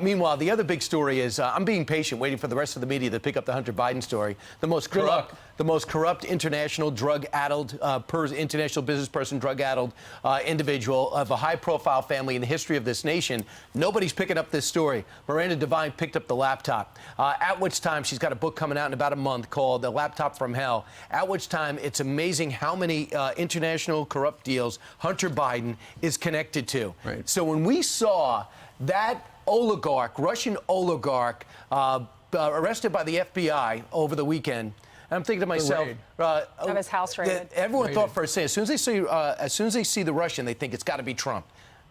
Meanwhile, the other big story is I'm being patient, waiting for the rest of the media to pick up the Hunter Biden story. The most corrupt international drug-addled, international business person, drug-addled individual of a high-profile family in the history of this nation. Nobody's picking up this story. Miranda Devine picked up the laptop, at which time she's got a book coming out in about a month called The Laptop from Hell, at which time it's amazing how many international corrupt deals Hunter Biden is connected to. Right. So when we saw that oligarch, Russian oligarch, arrested by the FBI over the weekend, I'm thinking to myself, of his house raided. Everyone thought for a second, as soon as they see the Russian, they think it's got to be Trump,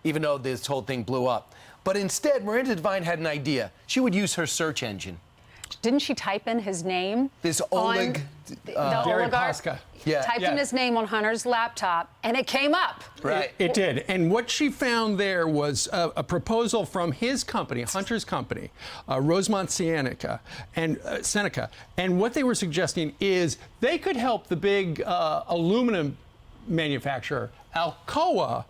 even though this whole thing blew up. But instead, Miranda Devine had an idea. She would use her search engine. Didn't she type in his name? This the oligarch. Yeah. Typed in his name on Hunter's laptop, and it came up. Right. It did. And what she found there was a proposal from his company, Hunter's company, Rosemont Seneca. And what they were suggesting is they could help the big aluminum manufacturer, Alcoa,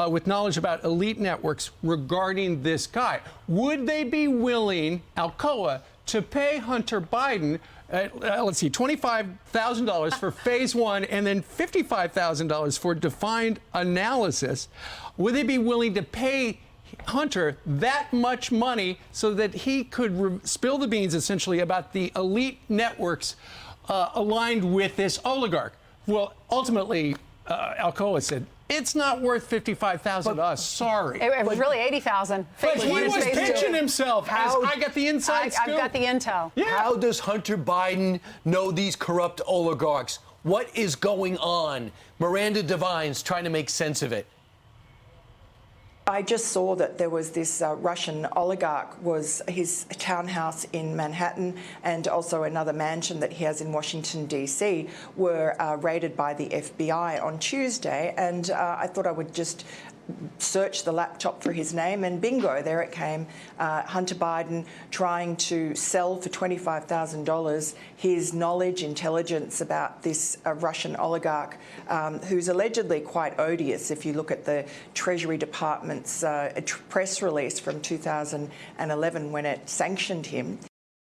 with knowledge about elite networks regarding this guy. Would they be willing, Alcoa, to pay Hunter Biden, let's see, $25,000 for phase one and then $55,000 for defined analysis? Would they be willing to pay Hunter that much money so that he could spill the beans, essentially, about the elite networks aligned with this oligarch? Well, ultimately, Alcoa said, it's not worth $55,000 to us. Sorry. It was really $80,000. But he was pitching himself as I got the inside scoop. I've got the intel. Yeah. How does Hunter Biden know these corrupt oligarchs? What is going on? Miranda Devine's trying to make sense of it. I just saw that there was this Russian oligarch, was his townhouse in Manhattan and also another mansion that he has in Washington, D.C., were raided by the FBI on Tuesday. And I thought I would just search the laptop for his name, and bingo, there it came. Hunter Biden trying to sell for $25,000 his knowledge, intelligence about this Russian oligarch, who's allegedly quite odious if you look at the Treasury Department's press release from 2011 when it sanctioned him.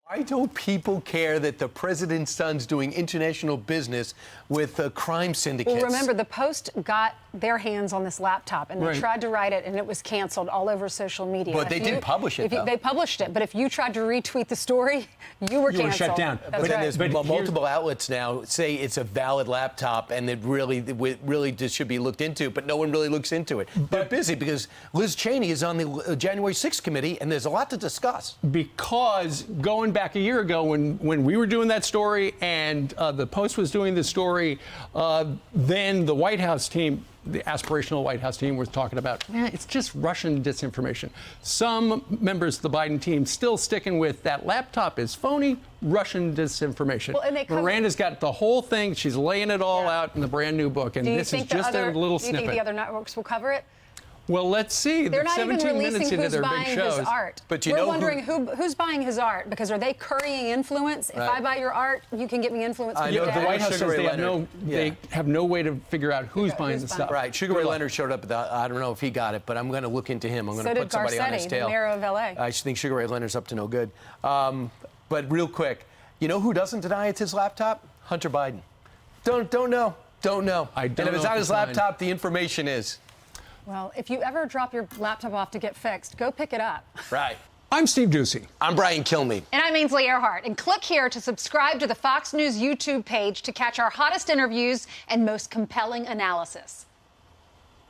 Why don't people care that the president's son's doing international business with crime syndicates? Well, remember, the Post got their hands on this laptop, and they tried to write it, and it was canceled all over social media. But they didn't publish it, though. They published it, but if you tried to retweet the story, you were canceled. You were shut down. That's but then right. there's multiple outlets now say it's a valid laptop, and it really just should be looked into, but no one really looks into it. They're busy because Liz Cheney is on the January 6th committee, and there's a lot to discuss. Because going back a year ago when we were doing that story and the Post was doing the story, then the White House team, the aspirational White House team, was talking about, it's just Russian disinformation. Some members of the Biden team still sticking with that laptop is phony, Russian disinformation. Well, and Miranda's got the whole thing. She's laying it all out in the brand new book. And this is just a little snippet. Do you think the other networks will cover it? Well, let's see. They're not even 17 minutes releasing into who's their buying big shows. his art. But we're wondering who's buying his art, because are they currying influence? If I buy your art, you can get me influence. I know the White House says they have no way to figure out who's buying the stuff. Right. Sugar Ray Leonard showed up. I don't know if he got it, but I'm going to look into him. I'm going to put somebody on his tail. The mayor of L.A. I think Sugar Ray Leonard's up to no good. But real quick, you know who doesn't deny it's his laptop? Hunter Biden. Don't know. And if it's not his laptop, the information is. Well, if you ever drop your laptop off to get fixed, go pick it up. Right. I'm Steve Doocy. I'm Brian Kilmeade. And I'm Ainsley Earhart. And click here to subscribe to the Fox News YouTube page to catch our hottest interviews and most compelling analysis.